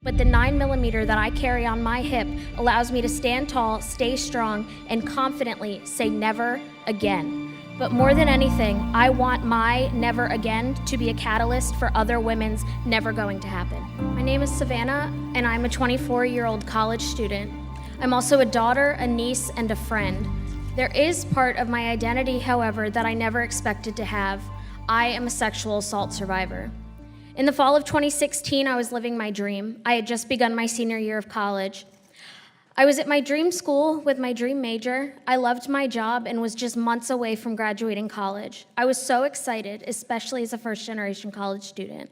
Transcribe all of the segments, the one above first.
But the 9mm that I carry on my hip allows me to stand tall, stay strong, and confidently say never again. But more than anything, I want my never again to be a catalyst for other women's never going to happen. My name is Savannah, and I'm a 24-year-old college student. I'm also a daughter, a niece, and a friend. There is part of my identity, however, that I never expected to have. I am a sexual assault survivor. In the fall of 2016, I was living my dream. I had just begun my senior year of college. I was at my dream school with my dream major. I loved my job and was just months away from graduating college. I was so excited, especially as a first-generation college student.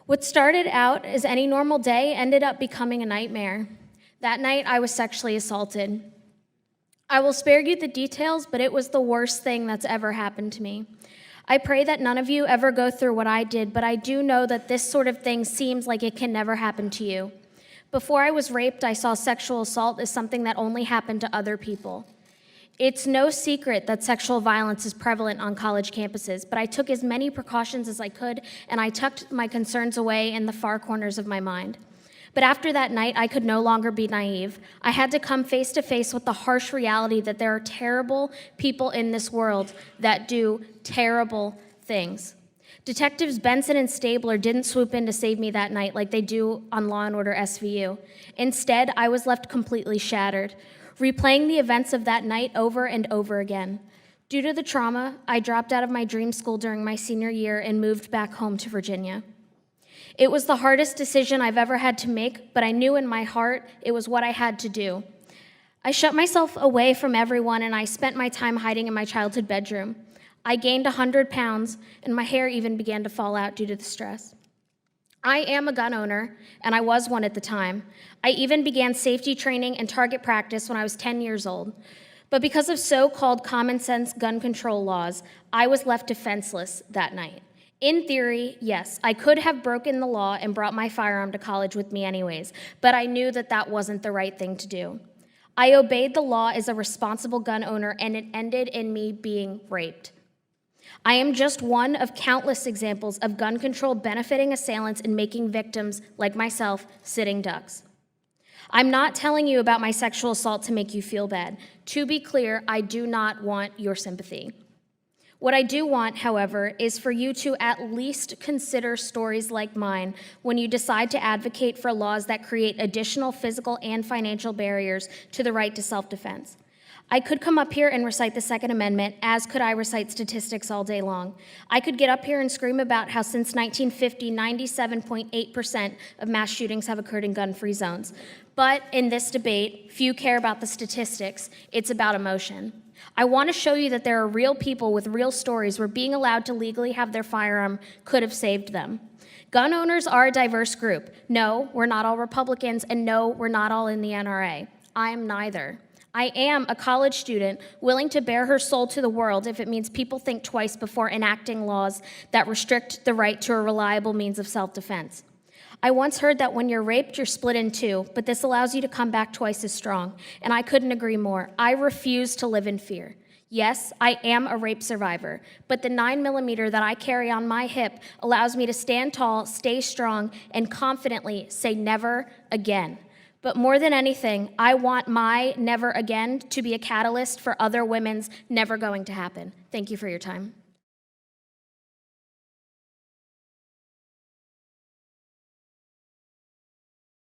What started out as any normal day ended up becoming a nightmare. That night, I was sexually assaulted. I will spare you the details, but it was the worst thing that's ever happened to me. I pray that none of you ever go through what I did, but I do know that this sort of thing seems like it can never happen to you. Before I was raped, I saw sexual assault as something that only happened to other people. It's no secret that sexual violence is prevalent on college campuses, but I took as many precautions as I could, and I tucked my concerns away in the far corners of my mind. But after that night, I could no longer be naive. I had to come face to face with the harsh reality that there are terrible people in this world that do terrible things. Detectives Benson and Stabler didn't swoop in to save me that night like they do on Law & Order SVU. Instead, I was left completely shattered, replaying the events of that night over and over again. Due to the trauma, I dropped out of my dream school during my senior year and moved back home to Virginia. It was the hardest decision I've ever had to make, but I knew in my heart it was what I had to do. I shut myself away from everyone, and I spent my time hiding in my childhood bedroom. I gained 100 pounds, and my hair even began to fall out due to the stress. I am a gun owner, and I was one at the time. I even began safety training and target practice when I was 10 years old. But because of so-called common sense gun control laws, I was left defenseless that night. In theory, yes, I could have broken the law and brought my firearm to college with me anyways, but I knew that that wasn't the right thing to do. I obeyed the law as a responsible gun owner, and it ended in me being raped. I am just one of countless examples of gun control benefiting assailants and making victims, like myself, sitting ducks. I'm not telling you about my sexual assault to make you feel bad. To be clear, I do not want your sympathy. What I do want, however, is for you to at least consider stories like mine when you decide to advocate for laws that create additional physical and financial barriers to the right to self-defense. I could come up here and recite the Second Amendment, as could I recite statistics all day long. I could get up here and scream about how since 1950, 97.8% of mass shootings have occurred in gun-free zones. But in this debate, few care about the statistics. It's about emotion. I want to show you that there are real people with real stories where being allowed to legally have their firearm could have saved them. Gun owners are a diverse group. No, we're not all Republicans, and no, we're not all in the NRA. I am neither. I am a college student willing to bare her soul to the world if it means people think twice before enacting laws that restrict the right to a reliable means of self-defense. I once heard that when you're raped, you're split in two, but this allows you to come back twice as strong, and I couldn't agree more. I refuse to live in fear. Yes, I am a rape survivor, but the 9mm that I carry on my hip allows me to stand tall, stay strong, and confidently say never again. But more than anything, I want my never again to be a catalyst for other women's never going to happen. Thank you for your time.